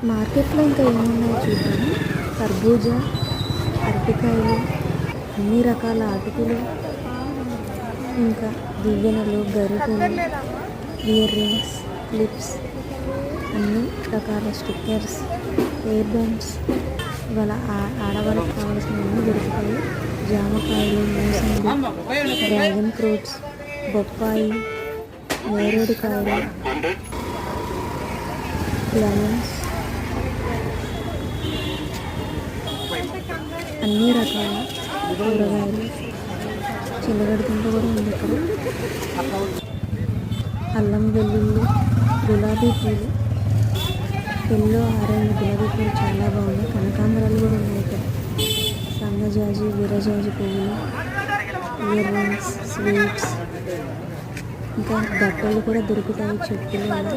మార్కెట్లో ఇంకా ఏమున్నాయో చూద్దాము. కర్బూజా, అరటికాయలు, అన్ని రకాల అటుకులు, ఇంకా దివ్వెనలు, గరిటెలు, ఇయర్ రింగ్స్, క్లిప్స్, అన్ని రకాల స్టిక్కర్స్, హెయిర్ బ్యాండ్స్, ఇవాళ ఆడవాళ్ళకి కావాల్సినవన్నీ దొరుకుతాయి. జామకాయలు, మోసంబి, డ్రాగన్ ఫ్రూట్స్, బొప్పాయి, నేరేడుకాయలు, లెమన్స్, అన్ని రకాల కూరగాయలు, చిల్లగడదుంప కూడా ఉంది ఇక్కడ. అల్లం వెల్లుల్లి, గులాబీ పూలు, ఎల్లో ఆరెంజ్ గులాబీ పూలు చాలా బాగున్నాయి. కనకాంబరాలు కూడా ఉన్నాయి ఇక్కడ. సన్నజాజి, విరజాజి పువ్వులు, ఇయర్ రింగ్స్, స్వీట్స్, ఇంకా బట్టలు కూడా దొరుకుతాయి, చెప్పులు అలా.